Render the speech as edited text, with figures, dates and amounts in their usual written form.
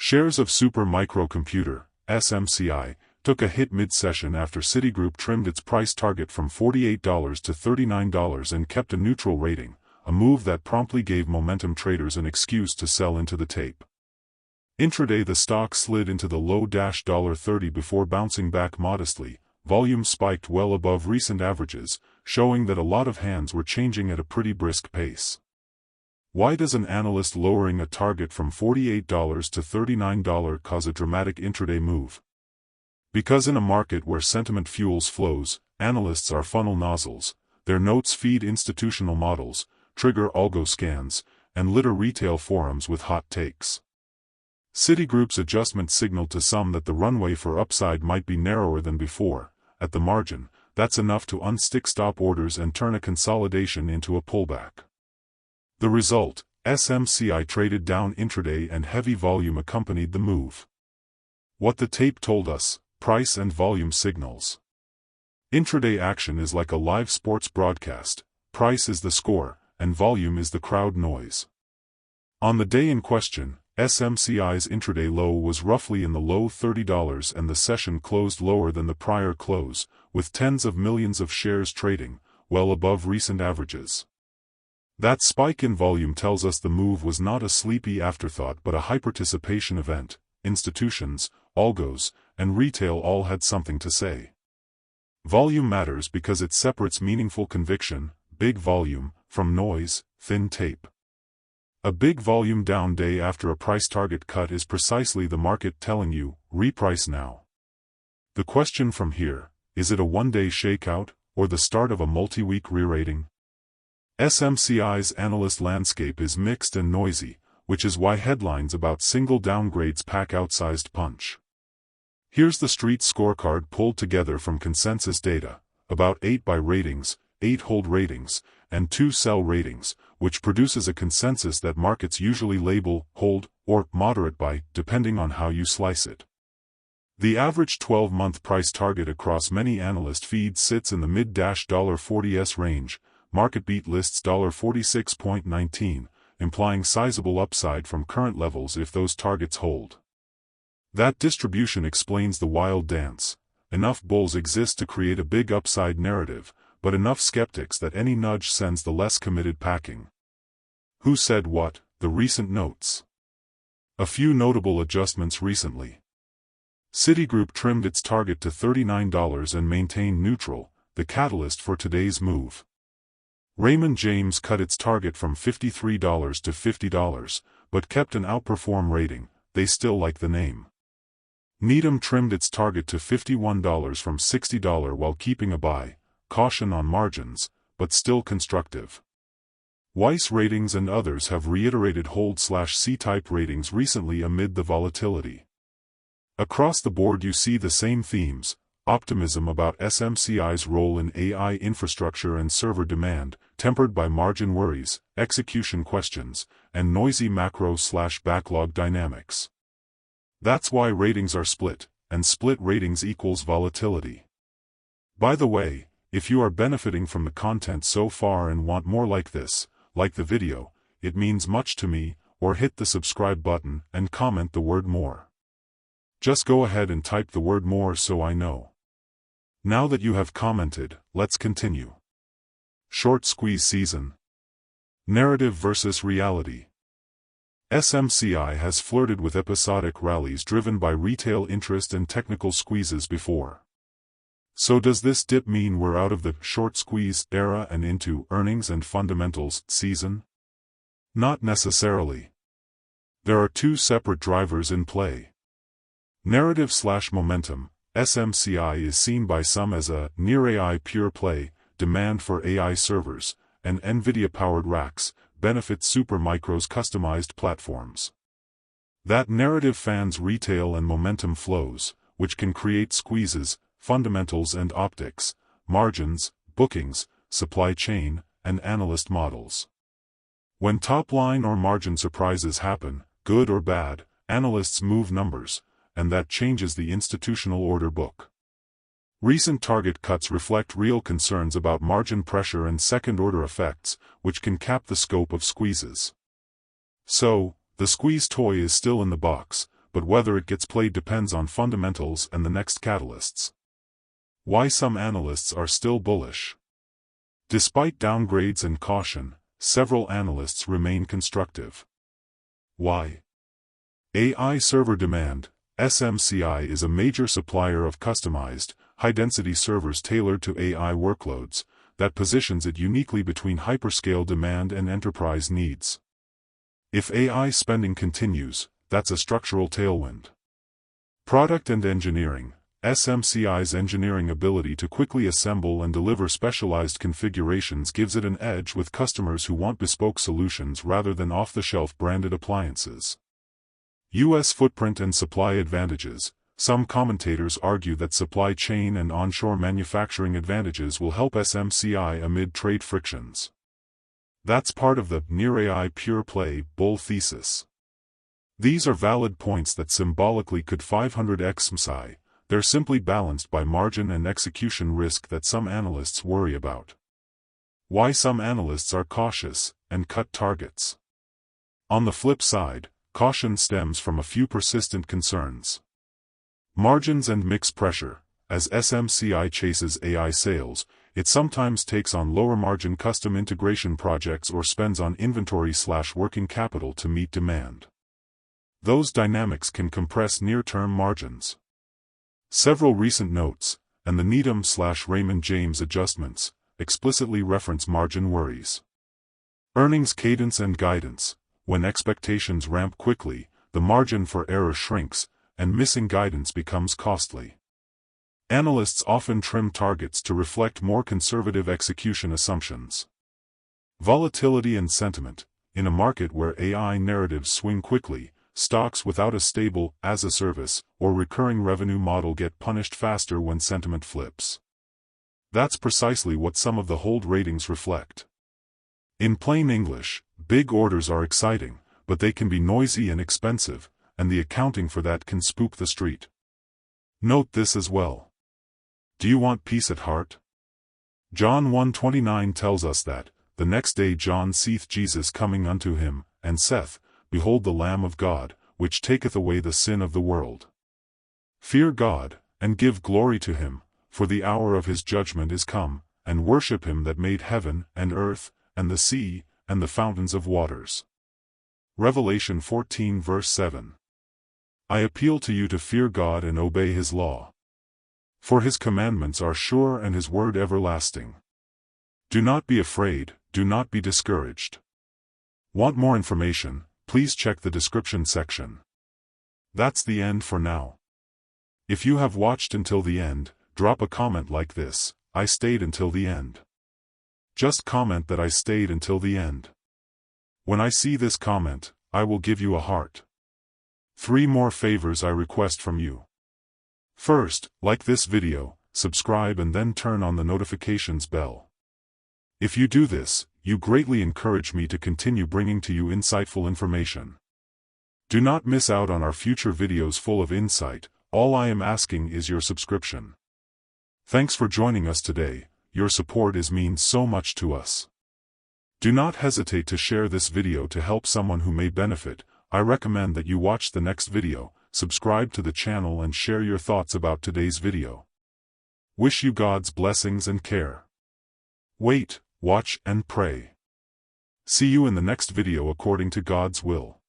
Shares of Super Microcomputer, SMCI, took a hit mid-session after Citigroup trimmed its price target from $48 to $39 and kept a neutral rating, a move that promptly gave momentum traders an excuse to sell into the tape. Intraday the stock slid into the low $30 before bouncing back modestly. Volume spiked well above recent averages, showing that a lot of hands were changing at a pretty brisk pace. Why does an analyst lowering a target from $48 to $39 cause a dramatic intraday move? Because in a market where sentiment fuels flows, analysts are funnel nozzles. Their notes feed institutional models, trigger algo scans, and litter retail forums with hot takes. Citigroup's adjustment signaled to some that the runway for upside might be narrower than before. At the margin, that's enough to unstick stop orders and turn a consolidation into a pullback. The result, SMCI traded down intraday and heavy volume accompanied the move. What the tape told us: price and volume signals. Intraday action is like a live sports broadcast. Price is the score, and volume is the crowd noise. On the day in question, SMCI's intraday low was roughly in the low $30 and the session closed lower than the prior close, with tens of millions of shares trading, well above recent averages. That spike in volume tells us the move was not a sleepy afterthought but a high-participation event. Institutions, algos, and retail all had something to say. Volume matters because it separates meaningful conviction, big volume, from noise, thin tape. A big volume down day after a price target cut is precisely the market telling you, reprice now. The question from here, is it a one-day shakeout, or the start of a multi-week re-rating? SMCI's analyst landscape is mixed and noisy, which is why headlines about single downgrades pack outsized punch. Here's the street scorecard pulled together from consensus data, about 8 buy ratings, 8 hold ratings, and 2 sell ratings, which produces a consensus that markets usually label hold or moderate buy, depending on how you slice it. The average 12-month price target across many analyst feeds sits in the mid-$40s range. Market beat lists $46.19, implying sizable upside from current levels if those targets hold. That distribution explains the wild dance. Enough bulls exist to create a big upside narrative, but enough skeptics that any nudge sends the less committed packing. Who said what? The recent notes. A few notable adjustments recently. Citigroup trimmed its target to $39 and maintained neutral, the catalyst for today's move. Raymond James cut its target from $53 to $50, but kept an outperform rating. They still like the name. Needham trimmed its target to $51 from $60 while keeping a buy, caution on margins, but still constructive. Weiss Ratings and others have reiterated hold/C-type ratings recently amid the volatility. Across the board you see the same themes: optimism about SMCI's role in AI infrastructure and server demand, tempered by margin worries, execution questions, and noisy macro/backlog dynamics. That's why ratings are split, and split ratings equals volatility. By the way, if you are benefiting from the content so far and want more like this, like the video, it means much to me, or hit the subscribe button and comment the word more. Just go ahead and type the word more so I know. Now that you have commented, let's continue. Short squeeze season. Narrative versus reality. SMCI has flirted with episodic rallies driven by retail interest and technical squeezes before. So does this dip mean we're out of the short squeeze era and into earnings and fundamentals season? Not necessarily. There are two separate drivers in play. Narrative/momentum. SMCI is seen by some as a near-AI pure play. Demand for AI servers and NVIDIA-powered racks benefits Supermicro's customized platforms. That narrative fans retail and momentum flows, which can create squeezes, fundamentals and optics, margins, bookings, supply chain, and analyst models. When top-line or margin surprises happen, good or bad, analysts move numbers, and that changes the institutional order book. Recent target cuts reflect real concerns about margin pressure and second-order effects, which can cap the scope of squeezes. So, the squeeze toy is still in the box, but whether it gets played depends on fundamentals and the next catalysts. Why some analysts are still bullish. Despite downgrades and caution, several analysts remain constructive. Why? AI server demand. SMCI is a major supplier of customized, high-density servers tailored to AI workloads, that positions it uniquely between hyperscale demand and enterprise needs. If AI spending continues, that's a structural tailwind. Product and engineering. SMCI's engineering ability to quickly assemble and deliver specialized configurations gives it an edge with customers who want bespoke solutions rather than off-the-shelf branded appliances. U.S. footprint and supply advantages. Some commentators argue that supply chain and onshore manufacturing advantages will help SMCI amid trade frictions. That's part of the near-AI pure-play bull thesis. These are valid points that symbolically could 500x Smci. They're simply balanced by margin and execution risk that some analysts worry about. Why some analysts are cautious and cut targets. On the flip side, caution stems from a few persistent concerns. Margins and mix pressure. As SMCI chases AI sales, it sometimes takes on lower-margin custom integration projects or spends on inventory/working capital to meet demand. Those dynamics can compress near-term margins. Several recent notes, and the Needham/Raymond James adjustments, explicitly reference margin worries. Earnings cadence and guidance. When expectations ramp quickly, the margin for error shrinks, and missing guidance becomes costly. Analysts often trim targets to reflect more conservative execution assumptions. Volatility and sentiment. In a market where AI narratives swing quickly, stocks without a stable as-a-service or recurring revenue model get punished faster when sentiment flips. That's precisely what some of the hold ratings reflect. In plain English, big orders are exciting, but they can be noisy and expensive, and the accounting for that can spook the street. Note this as well. Do you want peace at heart? John 1:29 tells us that, the next day John seeth Jesus coming unto him, and saith, Behold the Lamb of God, which taketh away the sin of the world. Fear God, and give glory to him, for the hour of his judgment is come, and worship him that made heaven, and earth, and the sea, and the fountains of waters. Revelation 14 verse 7. I appeal to you to fear God and obey his law. For his commandments are sure and his word everlasting. Do not be afraid, do not be discouraged. Want more information? Please check the description section. That's the end for now. If you have watched until the end, drop a comment like this, I stayed until the end. Just comment that I stayed until the end. When I see this comment, I will give you a heart. 3 more favors I request from you. First, like this video, subscribe and then turn on the notifications bell. If you do this, you greatly encourage me to continue bringing to you insightful information. Do not miss out on our future videos full of insight. All I am asking is your subscription. Thanks for joining us today. Your support means so much to us. Do not hesitate to share this video to help someone who may benefit. I recommend that you watch the next video, subscribe to the channel and share your thoughts about today's video. Wish you God's blessings and care. Wait, watch and pray. See you in the next video according to God's will.